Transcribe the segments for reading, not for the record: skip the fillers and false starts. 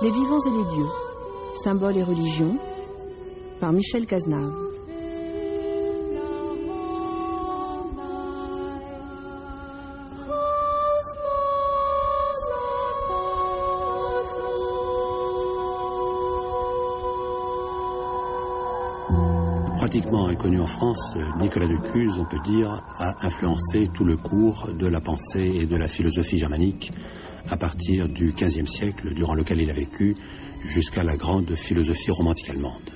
Les vivants et les dieux, symboles et religions, par Michel Cazenave. Pratiquement inconnu en France, Nicolas de Cuse, on peut dire, a influencé tout le cours de la pensée et de la philosophie germanique à partir du XVe siècle, durant lequel il a vécu, jusqu'à la grande philosophie romantique allemande.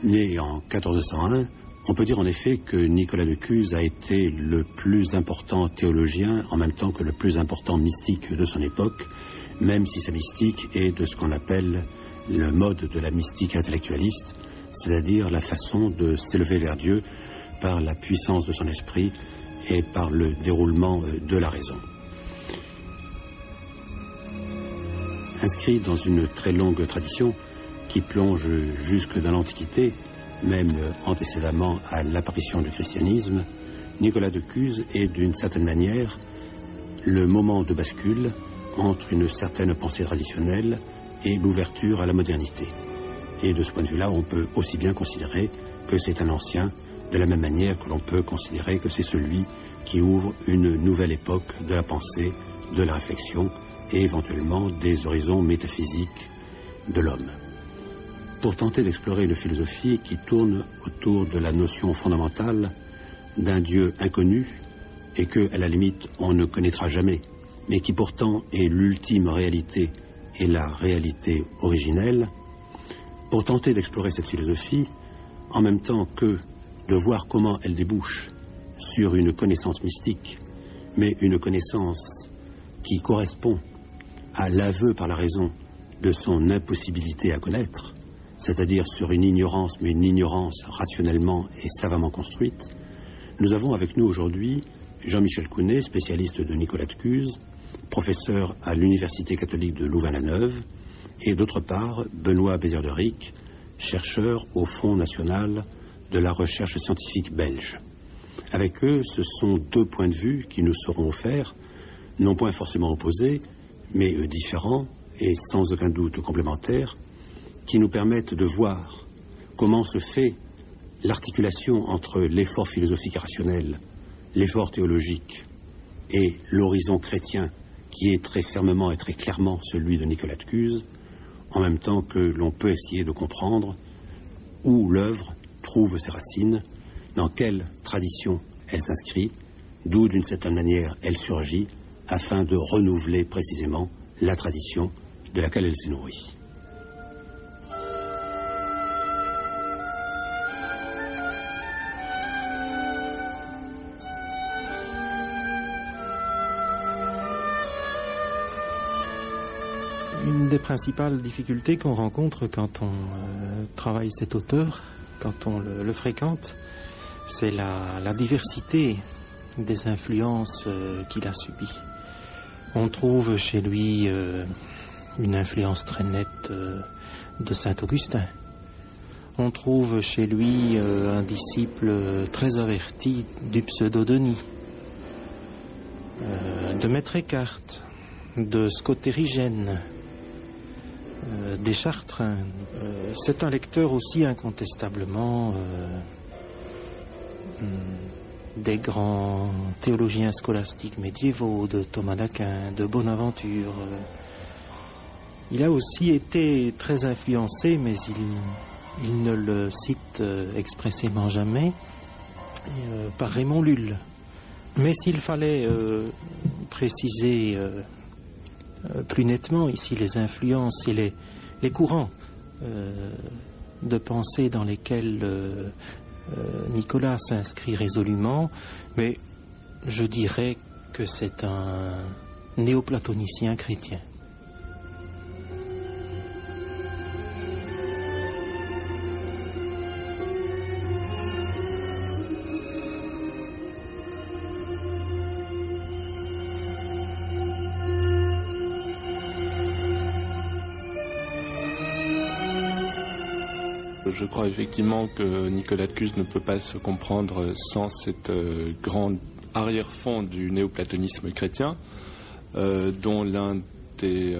Né en 1401, on peut dire en effet que Nicolas de Cuse a été le plus important théologien, en même temps que le plus important mystique de son époque, même si sa mystique est de ce qu'on appelle le mode de la mystique intellectualiste, c'est-à-dire la façon de s'élever vers Dieu par la puissance de son esprit et par le déroulement de la raison. Inscrit dans une très longue tradition qui plonge jusque dans l'Antiquité, même antécédemment à l'apparition du christianisme, Nicolas de Cuse est d'une certaine manière le moment de bascule entre une certaine pensée traditionnelle et l'ouverture à la modernité. Et de ce point de vue-là, on peut aussi bien considérer que c'est un ancien, de la même manière que l'on peut considérer que c'est celui qui ouvre une nouvelle époque de la pensée, de la réflexion et éventuellement des horizons métaphysiques de l'homme. Pour tenter d'explorer une philosophie qui tourne autour de la notion fondamentale d'un Dieu inconnu et que, à la limite, on ne connaîtra jamais, mais qui pourtant est l'ultime réalité et la réalité originelle, pour tenter d'explorer cette philosophie, en même temps que de voir comment elle débouche sur une connaissance mystique, mais une connaissance qui correspond à l'aveu par la raison de son impossibilité à connaître, c'est-à-dire sur une ignorance, mais une ignorance rationnellement et savamment construite, nous avons avec nous aujourd'hui Jean-Michel Counet, spécialiste de Nicolas de Cuse, professeur à l'Université catholique de Louvain-la-Neuve, et d'autre part Benoît Bézières-de-Ric, chercheur au Fonds national de la recherche scientifique belge. Avec eux, ce sont deux points de vue qui nous seront offerts, non point forcément opposés, mais différents et sans aucun doute complémentaires, qui nous permettent de voir comment se fait l'articulation entre l'effort philosophique et rationnel, l'effort théologique et l'horizon chrétien qui est très fermement et très clairement celui de Nicolas de Cuse, en même temps que l'on peut essayer de comprendre où l'œuvre trouve ses racines, dans quelle tradition elle s'inscrit, d'où d'une certaine manière elle surgit, afin de renouveler précisément la tradition de laquelle elle s'est nourrie. Une des principales difficultés qu'on rencontre quand on travaille cet auteur, quand on le fréquente, c'est la diversité des influences qu'il a subies. On trouve chez lui une influence très nette de saint Augustin. On trouve chez lui un disciple très averti du pseudo-Denis, de Maître Eckhart, de Scott Erigen, des Chartrains. C'est un lecteur aussi incontestablement des grands théologiens scolastiques médiévaux, de Thomas d'Aquin, de Bonaventure. Il a aussi été très influencé, mais il ne le cite expressément jamais, par Raymond Lull. Mais s'il fallait préciser plus nettement ici les influences et les courants de pensée dans lesquels Nicolas s'inscrit résolument, mais je dirais que c'est un néoplatonicien chrétien. Je crois effectivement que Nicolas de Cuse ne peut pas se comprendre sans cette grande arrière-fond du néoplatonisme chrétien, dont l'un des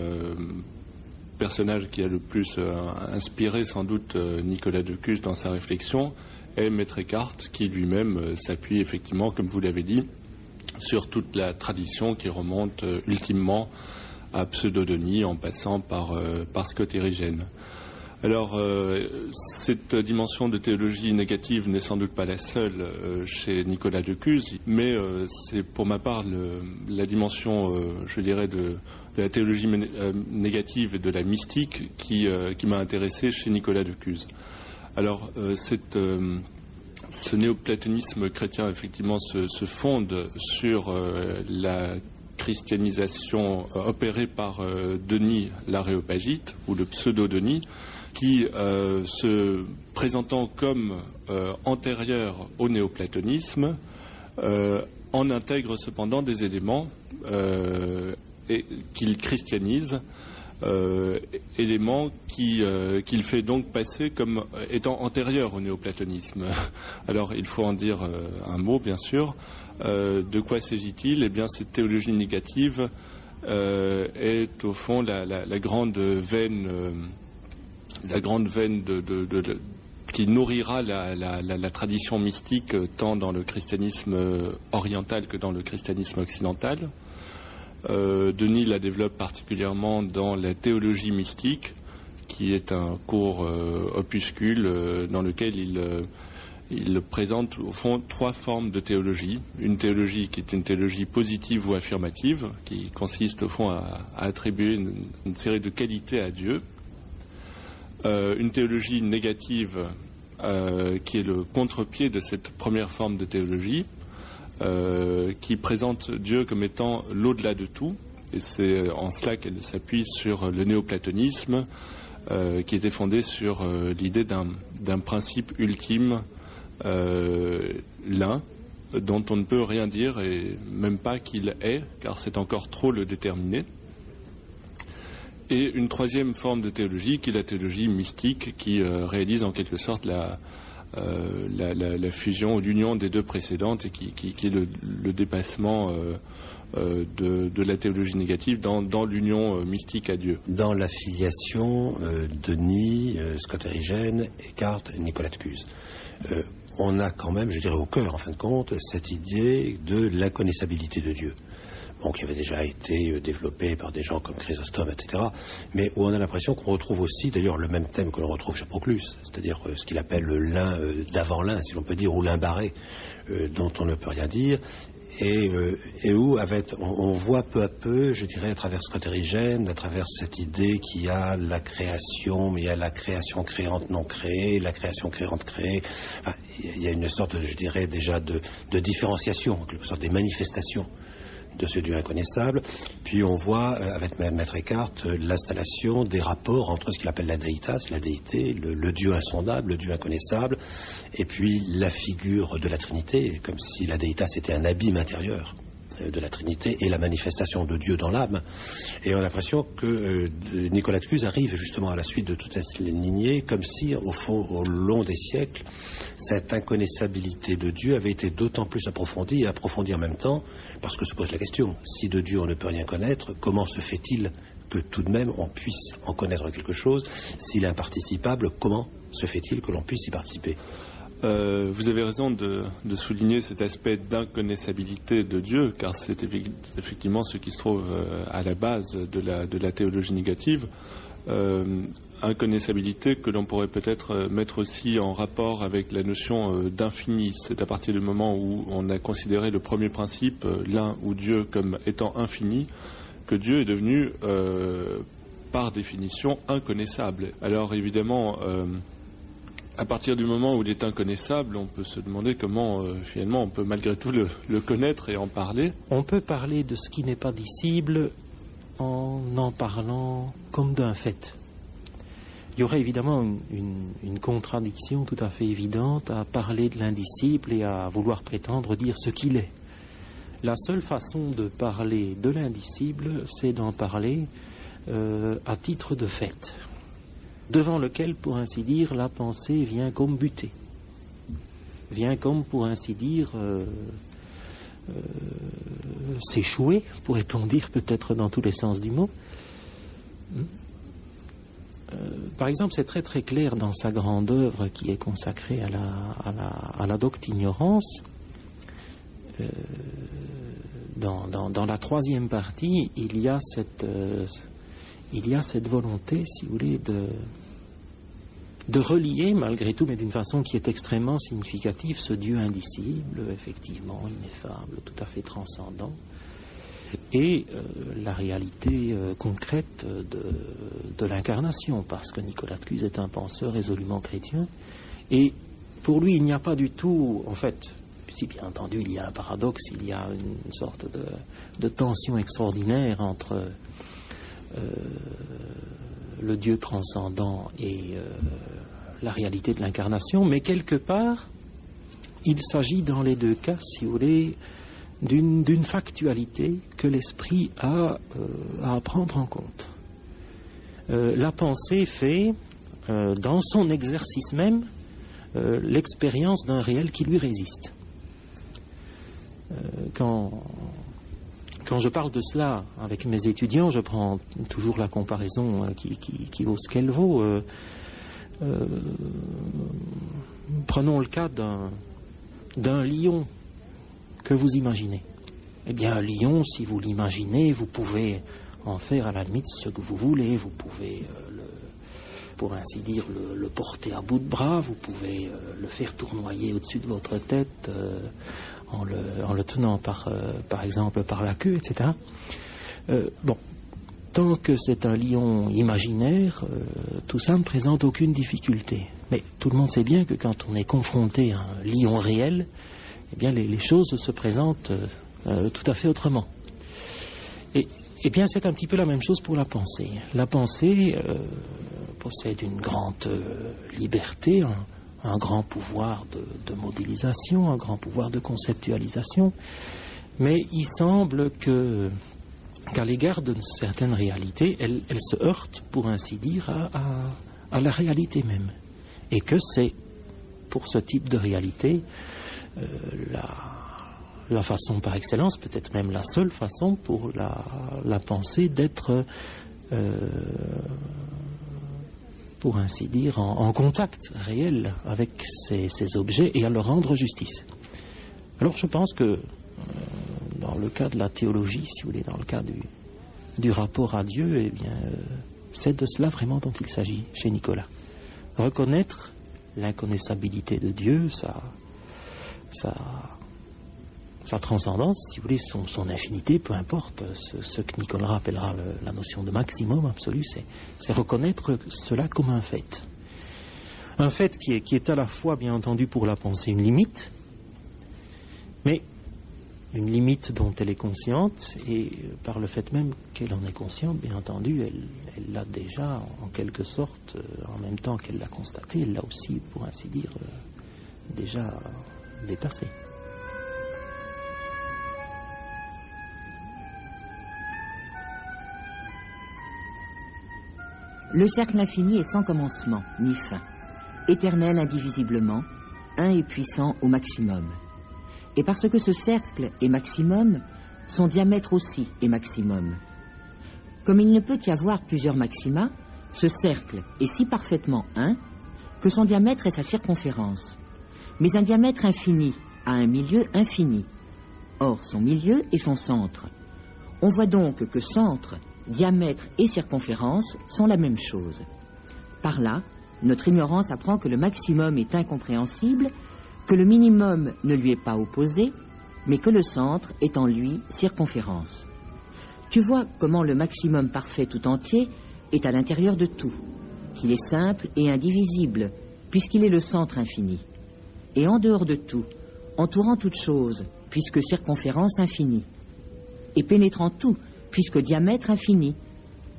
personnage qui a le plus inspiré sans doute Nicolas de Cuse dans sa réflexion est Maître Eckhart, qui lui-même s'appuie effectivement, comme vous l'avez dit, sur toute la tradition qui remonte ultimement à Pseudo-Denis en passant par Scott Erigen. Alors, cette dimension de théologie négative n'est sans doute pas la seule chez Nicolas de Cuse, mais c'est pour ma part la dimension, je dirais, de la théologie négative et de la mystique qui m'a intéressé chez Nicolas de Cuse. Alors, ce néoplatonisme chrétien, effectivement, se fonde sur la christianisation opérée par Denis l'Aréopagite, ou le pseudo-Denis, qui, se présentant comme antérieur au néoplatonisme, en intègre cependant des éléments qu'il christianise, éléments qu'il fait donc passer comme étant antérieurs au néoplatonisme. Alors il faut en dire un mot, bien sûr. De quoi s'agit-il? Eh bien, cette théologie négative est au fond la grande veine qui nourrira la tradition mystique tant dans le christianisme oriental que dans le christianisme occidental. Denis la développe particulièrement dans la théologie mystique, qui est un court opuscule dans lequel il présente au fond 3 formes de théologie. Une théologie qui est une théologie positive ou affirmative, qui consiste au fond à attribuer une série de qualités à Dieu. Une théologie négative qui est le contre-pied de cette première forme de théologie, qui présente Dieu comme étant l'au-delà de tout, et c'est en cela qu'elle s'appuie sur le néoplatonisme, qui était fondé sur l'idée d'un principe ultime, l'un, dont on ne peut rien dire, et même pas qu'il est, car c'est encore trop le déterminer. Et une troisième forme de théologie, qui est la théologie mystique, qui réalise en quelque sorte la fusion ou l'union des 2 précédentes, et qui est le dépassement de la théologie négative dans l'union mystique à Dieu. Dans la filiation, Denis, Scott Erigen, Eckhart, Nicolas de Cuse, on a quand même, je dirais au cœur en fin de compte, cette idée de l'inconnaissabilité de Dieu. Bon, qui avait déjà été développé par des gens comme Chrysostome, etc., mais où on a l'impression qu'on retrouve aussi, d'ailleurs, le même thème que l'on retrouve chez Proclus, c'est-à-dire ce qu'il appelle le lin d'avant lin, si l'on peut dire, ou lin barré, dont on ne peut rien dire, et où on voit peu à peu, je dirais, à travers Scott Erigen, à travers cette idée qu'il y a la création, mais il y a la création créante non créée, la création créante créée. Enfin, il y a une sorte, je dirais, déjà de différenciation, en quelque sorte des manifestations de ce Dieu inconnaissable. Puis on voit, avec Maître Eckhart, l'installation des rapports entre ce qu'il appelle la deitas, la déité, le Dieu insondable, le Dieu inconnaissable, et puis la figure de la Trinité, comme si la deitas était un abîme intérieur de la Trinité et la manifestation de Dieu dans l'âme. Et on a l'impression que Nicolas de Cuse arrive justement à la suite de toute cette lignée, comme si, au fond, au long des siècles, cette inconnaissabilité de Dieu avait été d'autant plus approfondie, et approfondie en même temps, parce que se pose la question, si de Dieu on ne peut rien connaître, comment se fait-il que tout de même on puisse en connaître quelque chose? S'il est imparticipable, comment se fait-il que l'on puisse y participer? Vous avez raison de souligner cet aspect d'inconnaissabilité de Dieu, car c'est effectivement ce qui se trouve à la base de la théologie négative. Inconnaissabilité que l'on pourrait peut-être mettre aussi en rapport avec la notion d'infini. C'est à partir du moment où on a considéré le premier principe, l'un ou Dieu, comme étant infini, que Dieu est devenu, par définition, inconnaissable. Alors évidemment, à partir du moment où il est inconnaissable, on peut se demander comment, finalement, on peut malgré tout le connaître et en parler. On peut parler de ce qui n'est pas dissible en parlant comme d'un fait. Il y aurait évidemment une contradiction tout à fait évidente à parler de l'indicible et à vouloir prétendre dire ce qu'il est. La seule façon de parler de l'indicible, c'est d'en parler à titre de fait, devant lequel, pour ainsi dire, la pensée vient comme buter, vient comme, pour ainsi dire, s'échouer, pourrait-on dire, peut-être dans tous les sens du mot. par exemple, c'est très très clair dans sa grande œuvre qui est consacrée à la docte-ignorance. Dans la troisième partie, il y a cette volonté, si vous voulez, de relier, malgré tout, mais d'une façon qui est extrêmement significative, ce Dieu indicible, effectivement ineffable, tout à fait transcendant, et la réalité concrète de l'incarnation, parce que Nicolas de Cuse est un penseur résolument chrétien, et pour lui, il n'y a pas du tout, en fait, si bien entendu il y a un paradoxe, il y a une sorte de tension extraordinaire entre le Dieu transcendant et la réalité de l'incarnation, mais quelque part, il s'agit dans les deux cas, si vous voulez, d'une factualité que l'esprit a à prendre en compte. La pensée fait, dans son exercice même, l'expérience d'un réel qui lui résiste. Quand je parle de cela avec mes étudiants, je prends toujours la comparaison qui vaut ce qu'elle vaut. Prenons le cas d'un lion que vous imaginez. Eh bien, un lion, si vous l'imaginez, vous pouvez en faire à la limite ce que vous voulez. Vous pouvez, pour ainsi dire, le porter à bout de bras. Vous pouvez le faire tournoyer au-dessus de votre tête en le tenant par exemple par la queue, etc. Bon, tant que c'est un lion imaginaire, tout ça ne présente aucune difficulté. Mais tout le monde sait bien que quand on est confronté à un lion réel, eh bien les choses se présentent tout à fait autrement. Et bien c'est un petit peu la même chose pour la pensée. La pensée possède une grande liberté, un grand pouvoir de modélisation, un grand pouvoir de conceptualisation, mais il semble qu'à l'égard de certaines réalités, elle se heurte, pour ainsi dire, à la réalité même. Et que c'est, pour ce type de réalité, la façon par excellence, peut-être même la seule façon pour la pensée d'être, pour ainsi dire, en contact réel avec ces objets et à leur rendre justice. Alors je pense que dans le cas de la théologie, si vous voulez, dans le cas du rapport à Dieu, eh bien, c'est de cela vraiment dont il s'agit chez Nicolas. Reconnaître l'inconnaissabilité de Dieu, sa transcendance, si vous voulez, son infinité, peu importe, ce que Nicolas appellera la notion de maximum absolu, c'est reconnaître cela comme un fait. Un fait qui est à la fois, bien entendu, pour la pensée une limite, mais une limite dont elle est consciente, et par le fait même qu'elle en est consciente, bien entendu, elle l'a déjà, en quelque sorte, en même temps qu'elle l'a constaté, elle l'a aussi, pour ainsi dire, déjà dépassé. Le cercle infini est sans commencement, ni fin, éternel indivisiblement, un et puissant au maximum. Et parce que ce cercle est maximum, son diamètre aussi est maximum. Comme il ne peut y avoir plusieurs maxima, ce cercle est si parfaitement un que son diamètre est sa circonférence. Mais un diamètre infini a un milieu infini. Or, son milieu est son centre. On voit donc que centre, diamètre et circonférence sont la même chose. Par là, notre ignorance apprend que le maximum est incompréhensible, que le minimum ne lui est pas opposé, mais que le centre est en lui circonférence. Tu vois comment le maximum parfait tout entier est à l'intérieur de tout, qu'il est simple et indivisible, puisqu'il est le centre infini. Et en dehors de tout, entourant toute chose, puisque circonférence infinie. Et pénétrant tout, puisque diamètre infini.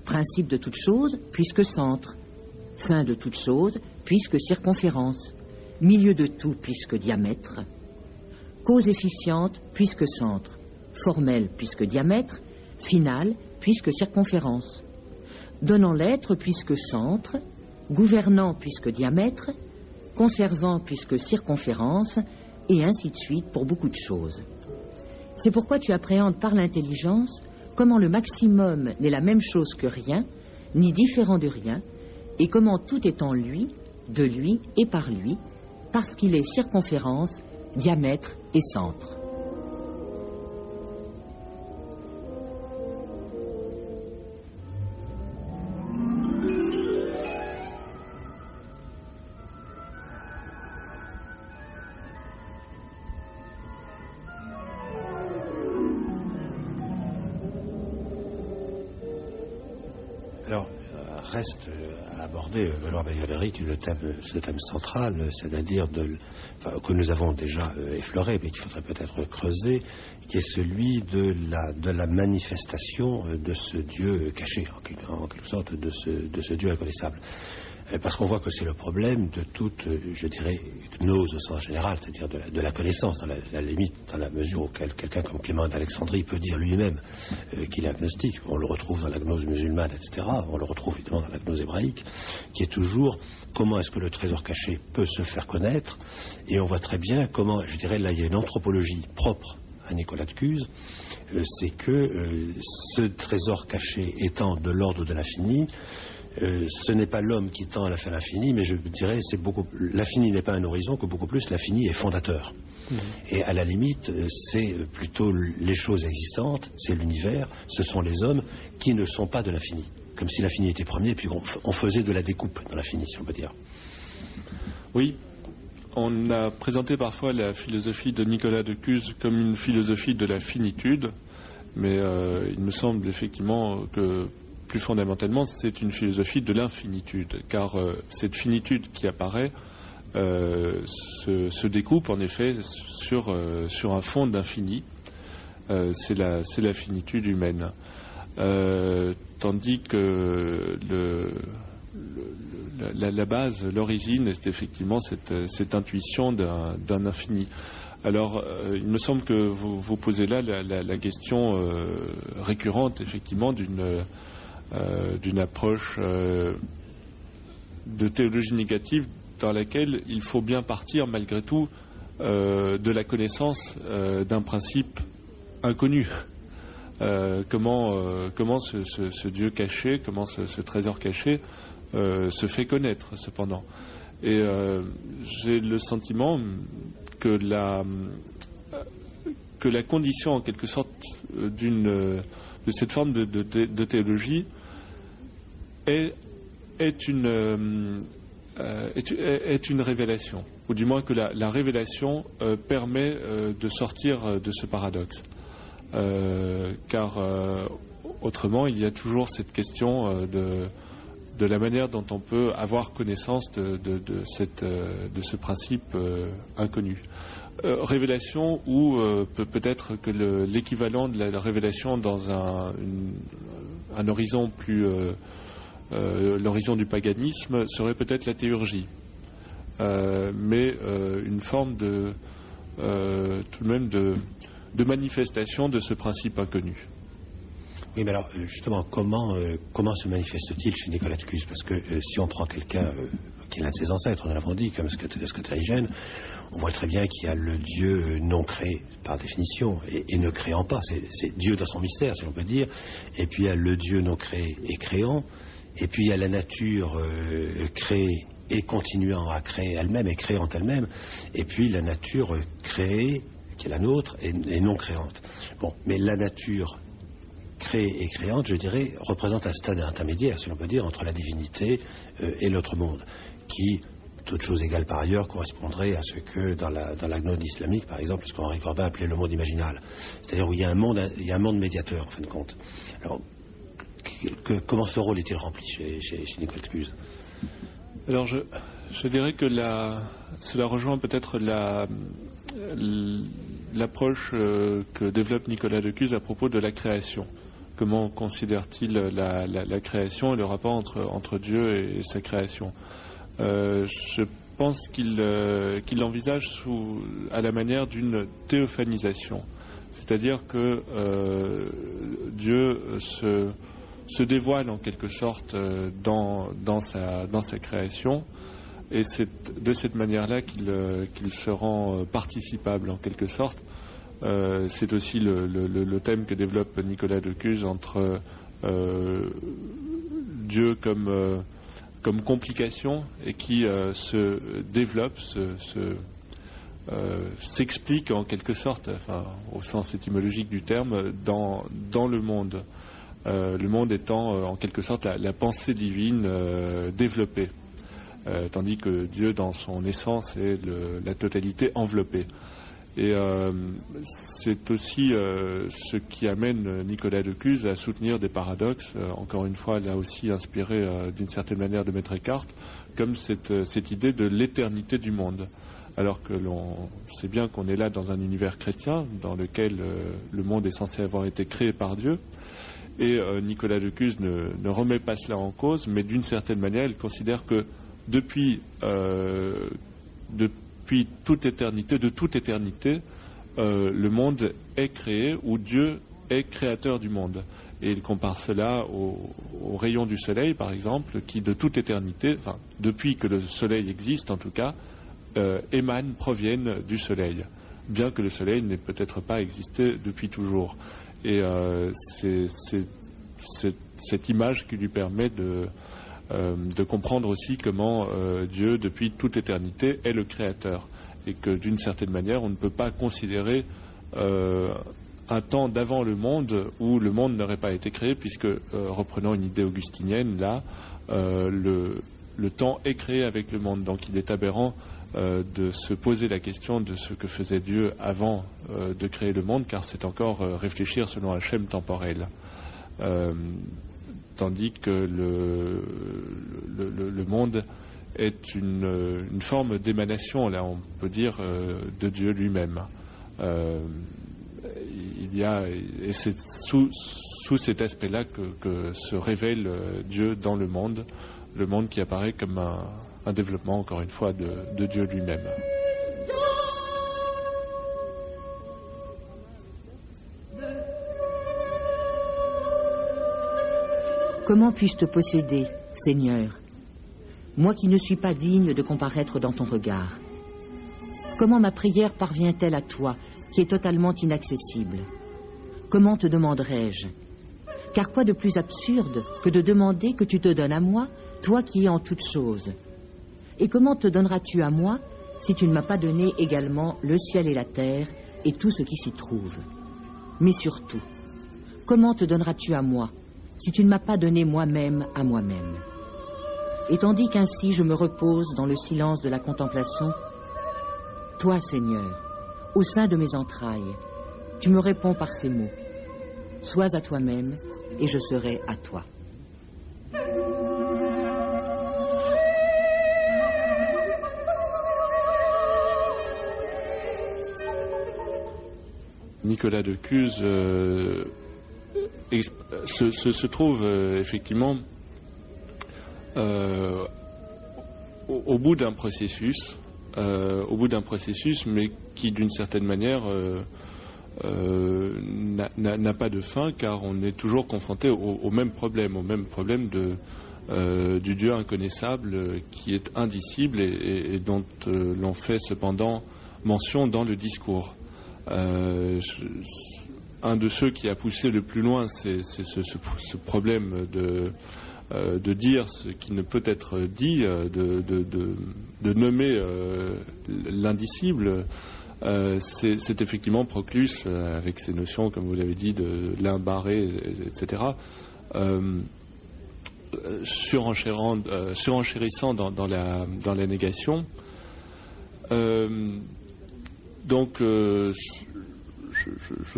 Principe de toute chose, puisque centre. Fin de toute chose, puisque circonférence. Milieu de tout, puisque diamètre. Cause efficiente, puisque centre. Formelle, puisque diamètre. Finale, puisque circonférence. Donnant l'être, puisque centre. Gouvernant, puisque diamètre. Conservant, puisque circonférence. Et ainsi de suite pour beaucoup de choses. C'est pourquoi tu appréhendes par l'intelligence comment le maximum n'est la même chose que rien, ni différent de rien, et comment tout est en lui, de lui et par lui, parce qu'il est circonférence, diamètre et centre. Alors, reste à aborder, Benoît Bayadéric, ce thème central, c'est-à-dire que nous avons déjà effleuré, mais qu'il faudrait peut-être creuser, qui est celui de la manifestation de ce Dieu caché, en quelque sorte, de ce Dieu inconnaissable. Parce qu'on voit que c'est le problème de toute, je dirais, gnose au sens général, c'est-à-dire de la connaissance, dans la limite, dans la mesure où quelqu'un comme Clément d'Alexandrie peut dire lui-même qu'il est agnostique. On le retrouve dans la gnose musulmane, etc. On le retrouve évidemment dans la gnose hébraïque, qui est toujours comment est-ce que le trésor caché peut se faire connaître. Et on voit très bien comment, je dirais, là, il y a une anthropologie propre à Nicolas de Cuse, c'est que ce trésor caché étant de l'ordre de l'infini, ce n'est pas l'homme qui tend à la fin l'infini, mais je dirais l'infini n'est pas un horizon, que beaucoup plus l'infini est fondateur. Et à la limite, c'est plutôt les choses existantes, c'est l'univers, ce sont les hommes qui ne sont pas de l'infini. Comme si l'infini était premier, puis on faisait de la découpe dans l'infini, si on peut dire. Oui, on a présenté parfois la philosophie de Nicolas de Cuse comme une philosophie de la finitude, mais il me semble effectivement que plus fondamentalement, c'est une philosophie de l'infinitude, car cette finitude qui apparaît se découpe en effet sur un fond d'infini. C'est la finitude humaine. Tandis que la base, l'origine, est effectivement cette intuition d'un infini. Alors, il me semble que vous posez là la question récurrente, effectivement, d'une approche de théologie négative dans laquelle il faut bien partir malgré tout de la connaissance d'un principe inconnu. Comment ce Dieu caché, comment ce trésor caché se fait connaître cependant. Et j'ai le sentiment que la condition en quelque sorte de cette forme de théologie est une révélation, ou du moins que la révélation permet de sortir de ce paradoxe. Car autrement, il y a toujours cette question de la manière dont on peut avoir connaissance de ce principe inconnu. Révélation ou peut-être que l'équivalent de la révélation dans un horizon plus l'horizon du paganisme serait peut-être la théurgie, mais une forme tout de même de manifestation de ce principe inconnu. Oui, mais alors justement, comment se manifeste-t-il chez Nicolas de Cuse? Parce que si on prend quelqu'un qui est l'un de ses ancêtres, nous l'avons dit, comme Scottérigène, on voit très bien qu'il y a le Dieu non créé, par définition, et ne créant pas. C'est Dieu dans son mystère, si on peut dire. Et puis il y a le Dieu non créé et créant. Et puis il y a la nature créée et continuant à créer elle-même et créant elle-même. Et puis la nature créée, qui est la nôtre, et non créante. Bon, mais la nature créée et créante, je dirais, représente un stade intermédiaire, si l'on peut dire, entre la divinité et l'autre monde, qui, toute chose égale par ailleurs, correspondrait à ce que dans la gnose islamique, par exemple, ce qu'Henri Corbin appelait le monde imaginal. C'est-à-dire où il y a un monde médiateur, en fin de compte. Alors, comment ce rôle est-il rempli chez Nicolas de Cuse? Alors, je dirais que cela rejoint peut-être l'approche que développe Nicolas de Cuse à propos de la création. Comment considère-t-il la création et le rapport entre Dieu et sa création? Je pense qu'il l'envisage à la manière d'une théophanisation. C'est-à-dire que Dieu se dévoile en quelque sorte dans sa création, et c'est de cette manière-là qu'il se rend participable en quelque sorte. C'est aussi le thème que développe Nicolas de Cuse entre Dieu comme comme complication et qui se développe, s'explique en quelque sorte, enfin, au sens étymologique du terme, dans le monde. Le monde étant en quelque sorte la pensée divine développée, tandis que Dieu dans son essence est la totalité enveloppée. Et c'est aussi ce qui amène Nicolas de Cuse à soutenir des paradoxes, encore une fois là aussi inspiré d'une certaine manière de Maître Eckhart, comme cette idée de l'éternité du monde. Alors que l'on sait bien qu'on est là dans un univers chrétien, dans lequel le monde est censé avoir été créé par Dieu, et Nicolas de Cuse ne remet pas cela en cause, mais d'une certaine manière, il considère que depuis toute éternité, le monde est créé, ou Dieu est créateur du monde. Et il compare cela au rayon du soleil, par exemple, qui de toute éternité, enfin, depuis que le soleil existe en tout cas, proviennent du soleil, bien que le soleil n'ait peut-être pas existé depuis toujours. Et c'est cette image qui lui permet de comprendre aussi comment Dieu, depuis toute éternité, est le créateur. Et que d'une certaine manière, on ne peut pas considérer un temps d'avant le monde où le monde n'aurait pas été créé, puisque, reprenant une idée augustinienne, là, le temps est créé avec le monde. Donc il est aberrant de se poser la question de ce que faisait Dieu avant de créer le monde, car c'est encore réfléchir selon un schème temporel. Tandis que le monde est une forme d'émanation, là on peut dire, de Dieu lui-même. Il y a, et c'est sous cet aspect-là que se révèle Dieu dans le monde qui apparaît comme un développement, encore une fois, de Dieu lui-même. Comment puis-je te posséder, Seigneur, moi qui ne suis pas digne de comparaître dans ton regard? Comment ma prière parvient-elle à toi, qui est totalement inaccessible? Comment te demanderai-je? Car quoi de plus absurde que de demander que tu te donnes à moi, toi qui es en toutes choses? Et comment te donneras-tu à moi si tu ne m'as pas donné également le ciel et la terre et tout ce qui s'y trouve? Mais surtout, comment te donneras-tu à moi si tu ne m'as pas donné moi-même à moi-même? Et tandis qu'ainsi je me repose dans le silence de la contemplation, toi, Seigneur, au sein de mes entrailles, tu me réponds par ces mots: sois à toi-même et je serai à toi. Nicolas de Cuse se trouve effectivement au bout d'un processus, mais qui d'une certaine manière n'a pas de fin, car on est toujours confronté au même problème du Dieu inconnaissable qui est indicible et dont l'on fait cependant mention dans le discours. Un de ceux qui a poussé le plus loin, c'est ce problème de dire ce qui ne peut être dit, de nommer l'indicible. C'est effectivement Proclus, avec ses notions, comme vous l'avez dit, de l'un barré, etc., surenchérissant dans la négation. Donc, je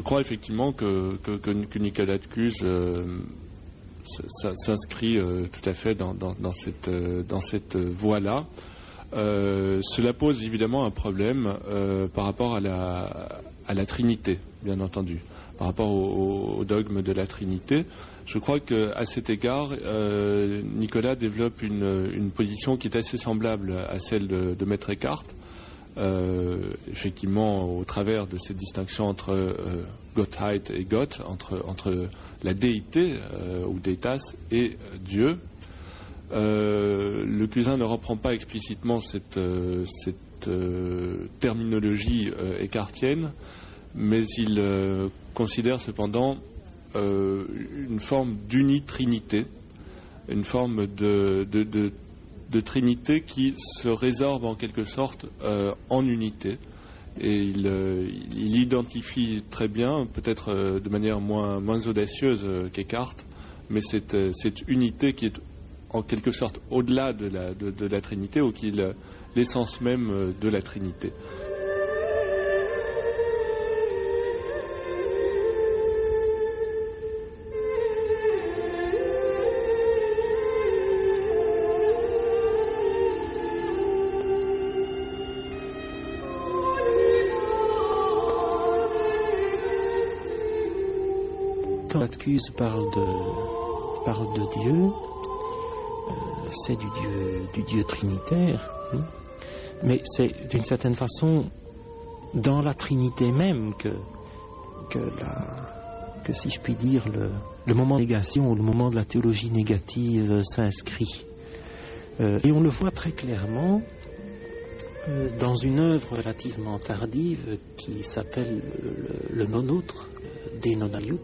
crois effectivement que Nicolas de Cuse s'inscrit tout à fait dans cette voie-là. Cela pose évidemment un problème par rapport à la Trinité, bien entendu, par rapport au dogme de la Trinité. Je crois qu'à cet égard, Nicolas développe une position qui est assez semblable à celle de Maître Eckhart. Effectivement, au travers de cette distinction entre Gottheit et Gott, entre la déité ou déitas et Dieu. Le Cusin ne reprend pas explicitement cette terminologie eckartienne, mais il considère cependant une forme d'unitrinité, une forme de de trinité qui se résorbe en quelque sorte en unité. Et il identifie très bien, peut-être de manière moins audacieuse qu'Eckhart, mais cette unité qui est en quelque sorte au-delà de la Trinité, ou qui est l'essence même de la Trinité. Quand Atticus parle de Dieu, c'est du Dieu trinitaire, hein, mais c'est d'une certaine façon dans la Trinité même que si je puis dire, le moment de négation ou le moment de la théologie négative s'inscrit. Et on le voit très clairement dans une œuvre relativement tardive qui s'appelle le non-autre, De non aliud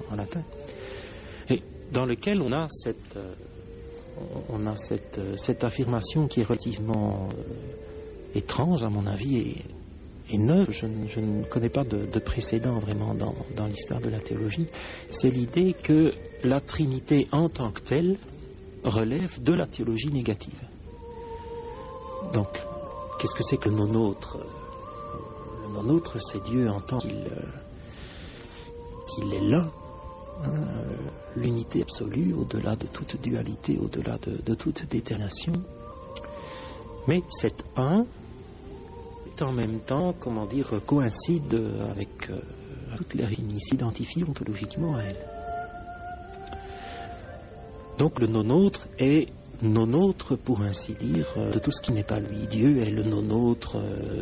en latin, et dans lequel on a cette affirmation qui est relativement étrange à mon avis et neuve. Je ne connais pas de précédent vraiment dans l'histoire de la théologie. C'est l'idée que la Trinité en tant que telle relève de la théologie négative. Donc, qu'est-ce que c'est que le non-autre? Le non-autre, c'est Dieu en tant qu'il est l'un, hein, l'unité absolue, au-delà de toute dualité, au-delà de toute détermination. Mais cet un est en même temps, comment dire, coïncide avec toutes les lignes, s'identifie ontologiquement à elle. Donc le non-autre est non-autre, pour ainsi dire, de tout ce qui n'est pas lui. Dieu est le non-autre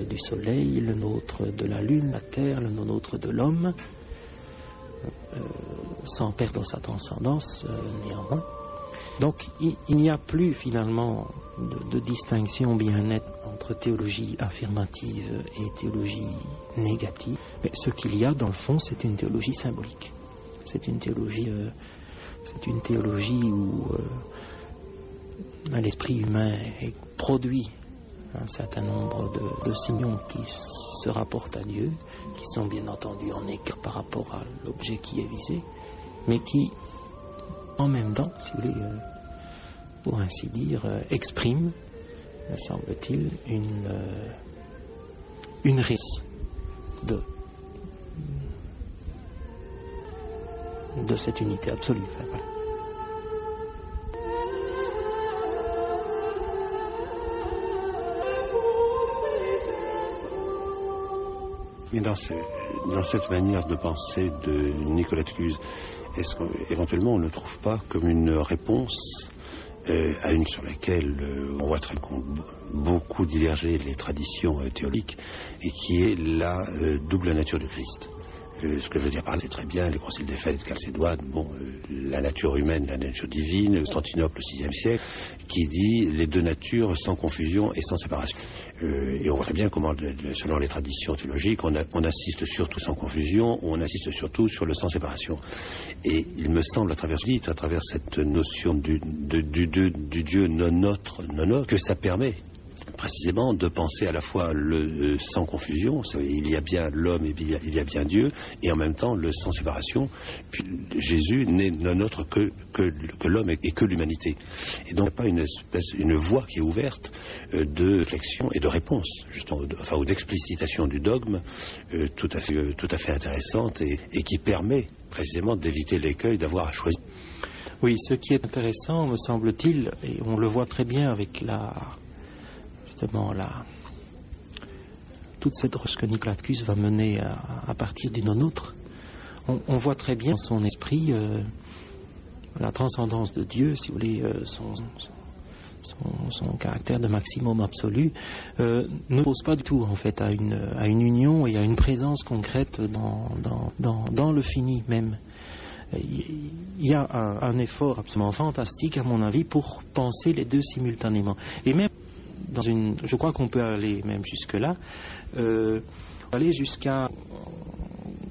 du soleil, le nôtre de la lune, la terre, le non-autre de l'homme, sans perdre sa transcendance néanmoins. Donc il n'y a plus finalement de distinction bien nette entre théologie affirmative et théologie négative. Mais ce qu'il y a dans le fond, c'est une théologie symbolique. C'est une théologie où l'esprit humain produit un certain nombre de signaux qui se rapportent à Dieu, qui sont bien entendu en écart par rapport à l'objet qui est visé, mais qui, en même temps, si vous voulez, pour ainsi dire, expriment, me semble-t-il, une réponse de cette unité absolue. Enfin, voilà. Mais dans cette manière de penser de Nicolas de Cuse, est-ce qu'éventuellement on ne trouve pas comme une réponse à une sur laquelle on voit très beaucoup diverger les traditions théologiques, et qui est la double nature du Christ. Ce que je veux dire par là, c'est très bien les conciles d'Éphèse et de Chalcédoine, la nature humaine, la nature divine, Constantinople au VIe siècle, qui dit les deux natures sans confusion et sans séparation. Et on voit très bien comment, selon les traditions théologiques, on assiste surtout sans confusion, ou on assiste surtout sur le sans séparation. Et il me semble, à travers cette notion du Dieu non-autre, que ça permet précisément de penser à la fois le sans confusion, il y a bien l'homme et il y a bien Dieu, et en même temps le sans séparation. Puis Jésus n'est non autre que l'homme et que l'humanité. Et donc il n'y a pas une voie qui est ouverte de réflexion et de réponse, justement, ou d'explicitation du dogme tout à fait intéressante et qui permet précisément d'éviter l'écueil d'avoir à choisir. Oui, ce qui est intéressant, me semble-t-il, et on le voit très bien avec toute cette recherche que Nicolas de Cuse va mener à partir du non-autre, on voit très bien dans son esprit la transcendance de Dieu, si vous voulez, son caractère de maximum absolu, ne pose pas du tout en fait à une union et à une présence concrète dans le fini même. Il y a un effort absolument fantastique, à mon avis, pour penser les deux simultanément. Et même je crois qu'on peut aller même jusque-là, aller jusqu'à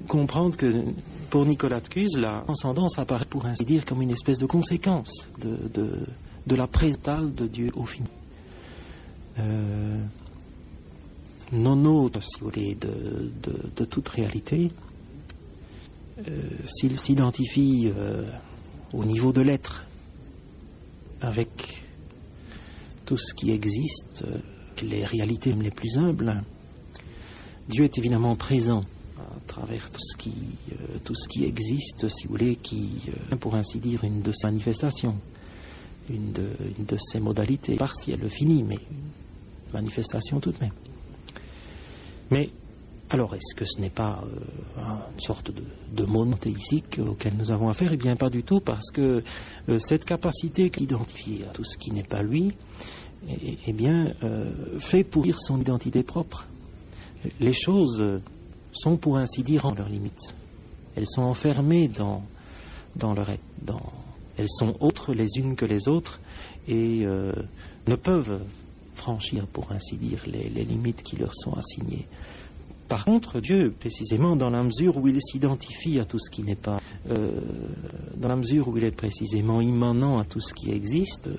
comprendre que pour Nicolas de Cuse, la transcendance apparaît, pour ainsi dire, comme une espèce de conséquence de la présence de Dieu au fini. Non autre, si vous voulez, de toute réalité, s'il s'identifie au niveau de l'être avec tout ce qui existe, les réalités les plus humbles, Dieu est évidemment présent à travers tout ce qui existe, si vous voulez, qui, pour ainsi dire, une de ses manifestations, une de ses modalités, partielle, finie, mais une manifestation tout de même. Mais, alors, est-ce que ce n'est pas une sorte de monothéistique auquel nous avons affaire? Eh bien, pas du tout, parce que cette capacité d'identifier à tout ce qui n'est pas lui, eh bien, fait pourrir son identité propre. Les choses sont, pour ainsi dire, en leurs limites. Elles sont enfermées dans leur être. Elles sont autres les unes que les autres et ne peuvent franchir, pour ainsi dire, les limites qui leur sont assignées. Par contre, Dieu, précisément dans la mesure où il s'identifie à tout ce qui n'est pas, dans la mesure où il est précisément immanent à tout ce qui existe,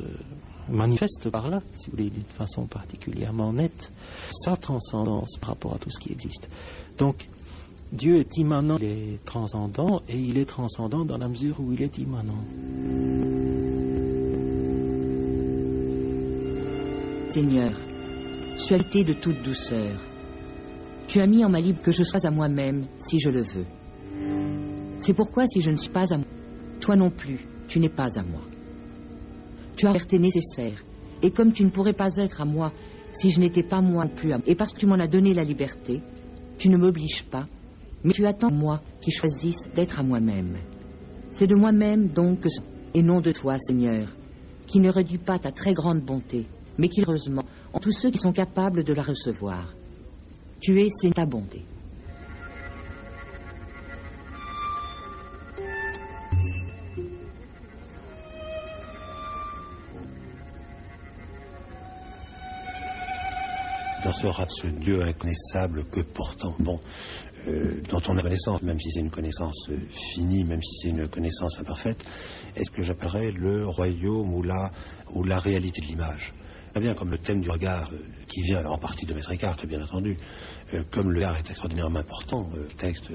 manifeste par là, si vous voulez, d'une façon particulièrement nette, sa transcendance par rapport à tout ce qui existe. Donc, Dieu est immanent, il est transcendant, et il est transcendant dans la mesure où il est immanent. Seigneur, suavité de toute douceur, tu as mis en ma libre que je sois à moi-même, si je le veux. C'est pourquoi, si je ne suis pas à moi, toi non plus, tu n'es pas à moi. Tu as la liberté nécessaire, et comme tu ne pourrais pas être à moi si je n'étais pas moi non plus à moi, et parce que tu m'en as donné la liberté, tu ne m'obliges pas, mais tu attends moi qui choisisse d'être à moi-même. C'est de moi-même donc que et non de toi, Seigneur, qui ne réduis pas ta très grande bonté, mais qui, heureusement, en tous ceux qui sont capables de la recevoir. Tu es, c'est ta bonté. Dans ce Dieu inconnaissable que pourtant, dont on a connaissance, même si c'est une connaissance finie, même si c'est une connaissance imparfaite, est-ce que j'appellerais le royaume ou la réalité de l'image? Très bien, comme le thème du regard, qui vient en partie de Maître Eckhart, bien entendu, comme le regard est extraordinairement important, le texte,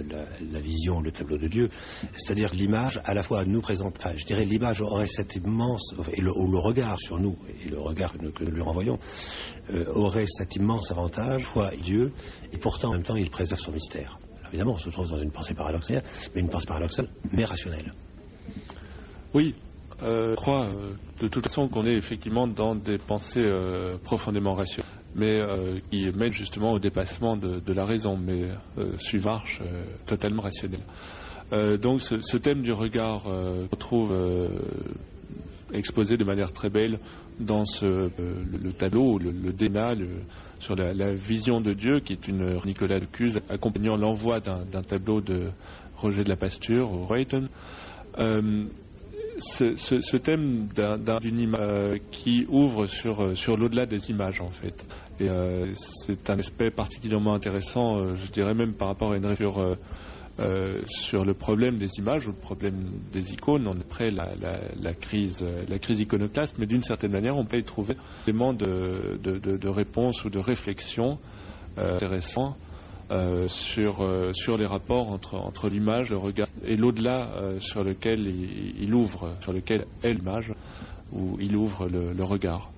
la vision, le tableau de Dieu, c'est-à-dire l'image à la fois nous présente, enfin je dirais l'image aurait cette immense, ou le regard sur nous, et le regard que nous lui renvoyons, aurait cet immense avantage, fois Dieu, et pourtant en même temps il préserve son mystère. Alors, évidemment on se trouve dans une pensée paradoxale, mais une pensée paradoxale, mais rationnelle. Oui. Je crois de toute façon qu'on est effectivement dans des pensées profondément rationnelles, mais qui mènent justement au dépassement de la raison, mais suivent arche totalement rationnelle. Donc ce thème du regard on trouve exposé de manière très belle dans le tableau, le déna, sur la vision de Dieu, qui est une Nicolas de Cuse, accompagnant l'envoi d'un tableau de Roger de la Pasture au Rayton. Ce thème d'une image qui ouvre sur l'au-delà des images, en fait. Et c'est un aspect particulièrement intéressant, je dirais même par rapport à une réflexion sur le problème des images ou le problème des icônes. Après la crise iconoclaste, mais d'une certaine manière, on peut y trouver des éléments de réponse ou de réflexion intéressants. Sur les rapports entre l'image, le regard et l'au-delà sur lequel il ouvre, sur lequel est l'image, où il ouvre le regard.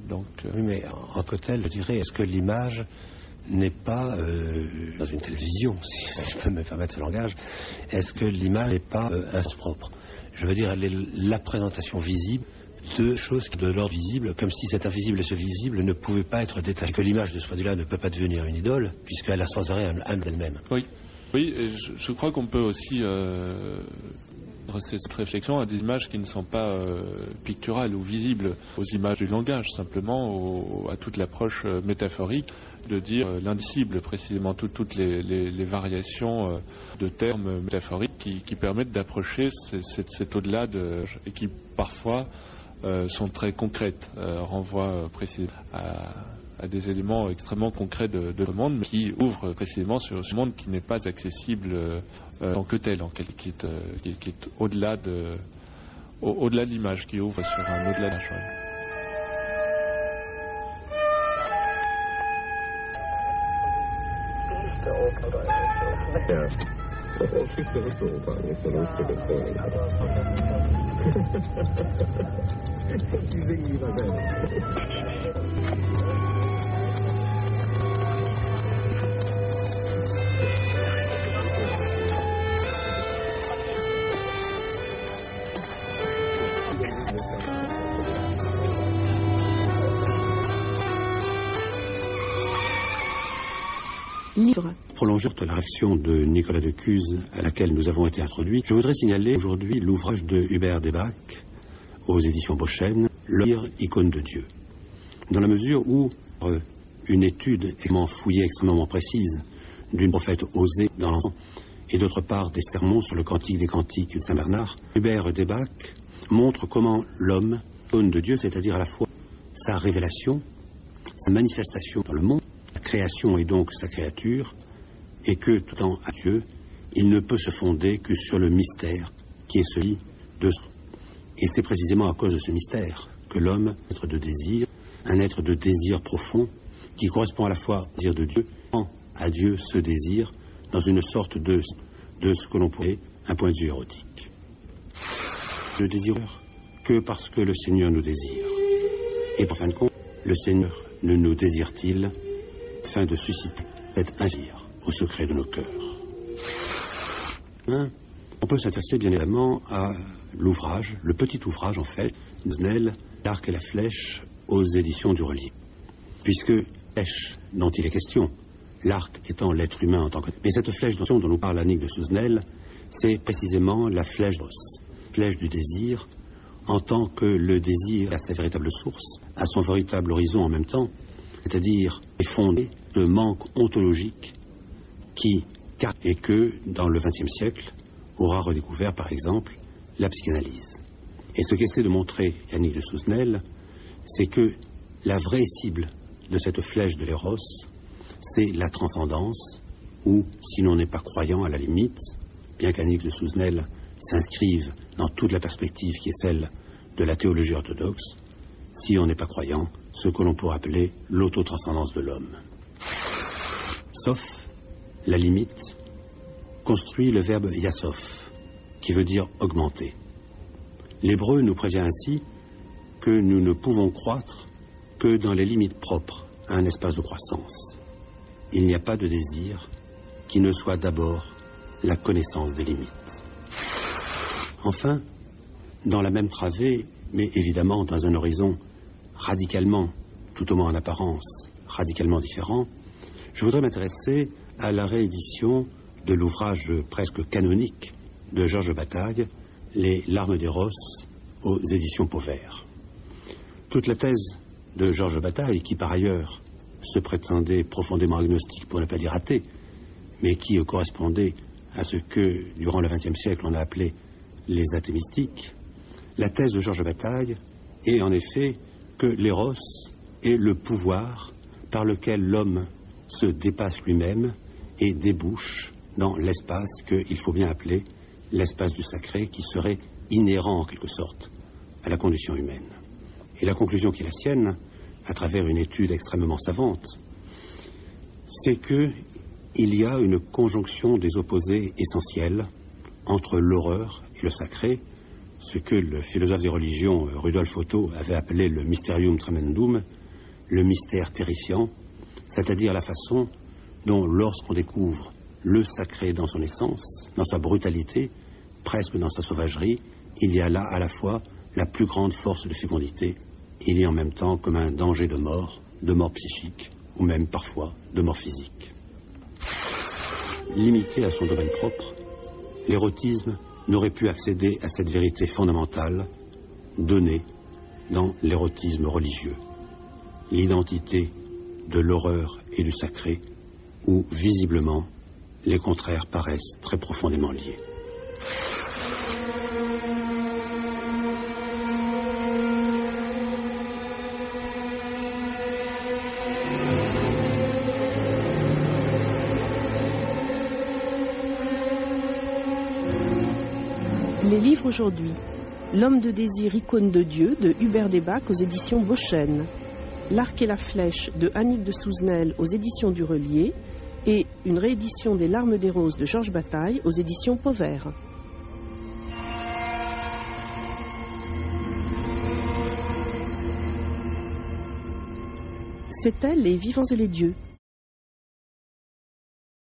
Donc, oui, mais en tant que tel, je dirais, est-ce que l'image n'est pas, dans une télévision, si je peux me permettre ce langage, est-ce que l'image n'est pas un sens propre? Je veux dire, elle est la présentation visible de choses de l'ordre visible, comme si cet invisible et ce visible ne pouvaient pas être détachés. Que l'image de ce point de vue-là ne peut pas devenir une idole, puisqu'elle a sans arrêt un âme d'elle-même. Oui, et je crois qu'on peut aussi cette réflexion à des images qui ne sont pas picturales ou visibles, aux images du langage, simplement à toute l'approche métaphorique, de dire l'indicible, précisément toutes les variations de termes métaphoriques qui permettent d'approcher cet au-delà et qui parfois sont très concrètes, renvoient précisément à des éléments extrêmement concrets de ce monde, mais qui ouvrent précisément sur ce monde qui n'est pas accessible en tant que tel, qui est au-delà au-delà de l'image, qui ouvre sur un au-delà de l'image. Livre. Prolongeant la réflexion de Nicolas de Cuse à laquelle nous avons été introduits, je voudrais signaler aujourd'hui l'ouvrage de Hubert Debac aux éditions Beauchesne, Lire, icône de Dieu. Dans la mesure où une étude extrêmement fouillée, extrêmement précise d'une prophète osée dans l'ensemble, et d'autre part des sermons sur le Cantique des Cantiques de Saint Bernard, Hubert Debac montre comment l'homme, icône de Dieu, c'est-à-dire à la fois sa révélation, sa manifestation dans le monde, la création et donc sa créature, et que tout en à Dieu, il ne peut se fonder que sur le mystère qui est celui de soi. Et c'est précisément à cause de ce mystère que l'homme est un être de désir, un être de désir profond, qui correspond à la fois au désir de Dieu, à Dieu ce désir, dans une sorte de ce que l'on pourrait un point de vue érotique. Le désir que parce que le Seigneur nous désire. Et en fin de compte, le Seigneur ne nous désire-t-il afin de susciter cet invire au secret de nos cœurs. On peut s'intéresser bien évidemment à l'ouvrage, le petit ouvrage en fait, Snell, L'arc et la flèche aux éditions du Relier. Puisque flèche dont il est question, l'arc étant l'être humain en tant que... Mais cette flèche dont nous parle Annick de Souzenel, c'est précisément la flèche d'os, flèche du désir, en tant que le désir a sa véritable source, a son véritable horizon en même temps, c'est-à-dire est fondé de manque ontologique qui, et que, dans le XXe siècle, aura redécouvert, par exemple, la psychanalyse. Et ce qu'essaie de montrer Annick de Souzenel, c'est que la vraie cible de cette flèche de l'éros, c'est la transcendance, ou, si l'on n'est pas croyant à la limite, bien qu'Annick de Souzenel s'inscrive dans toute la perspective qui est celle de la théologie orthodoxe, si on n'est pas croyant, ce que l'on pourrait appeler l'autotranscendance de l'homme. Sauf, la limite, construit le verbe yassof, qui veut dire augmenter. L'hébreu nous prévient ainsi que nous ne pouvons croître que dans les limites propres à un espace de croissance. Il n'y a pas de désir qui ne soit d'abord la connaissance des limites. Enfin, dans la même travée, mais évidemment dans un horizon radicalement, tout au moins en apparence, radicalement différent, je voudrais m'intéresser à la réédition de l'ouvrage presque canonique de Georges Bataille, Les larmes d'Eros, aux éditions Pauvert. Toute la thèse de Georges Bataille, qui par ailleurs se prétendait profondément agnostique, pour ne pas dire athée, mais qui correspondait à ce que, durant le XXe siècle, on a appelé les athées mystiques, la thèse de Georges Bataille est en effet que l'éros est le pouvoir par lequel l'homme se dépasse lui-même et débouche dans l'espace qu'il faut bien appeler l'espace du sacré, qui serait inhérent en quelque sorte à la condition humaine. Et la conclusion qui est la sienne, à travers une étude extrêmement savante, c'est qu'il y a une conjonction des opposés essentiels entre l'horreur et le sacré, ce que le philosophe des religions Rudolf Otto avait appelé le mysterium tremendum, le mystère terrifiant, c'est-à-dire la façon dont, lorsqu'on découvre le sacré dans son essence, dans sa brutalité, presque dans sa sauvagerie, il y a là à la fois la plus grande force de fécondité, il y a en même temps comme un danger de mort psychique, ou même parfois de mort physique. Limité à son domaine propre, l'érotisme n'aurait pu accéder à cette vérité fondamentale donnée dans l'érotisme religieux, l'identité de l'horreur et du sacré, où visiblement les contraires paraissent très profondément liés. Les livres aujourd'hui. L'homme de désir, icône de Dieu de Hubert Debac aux éditions Beauchesne. L'arc et la flèche de Annick de Souzenel aux éditions du Relier et une réédition des Larmes des Roses de Georges Bataille aux éditions Pauvert. C'était Les Vivants et les Dieux,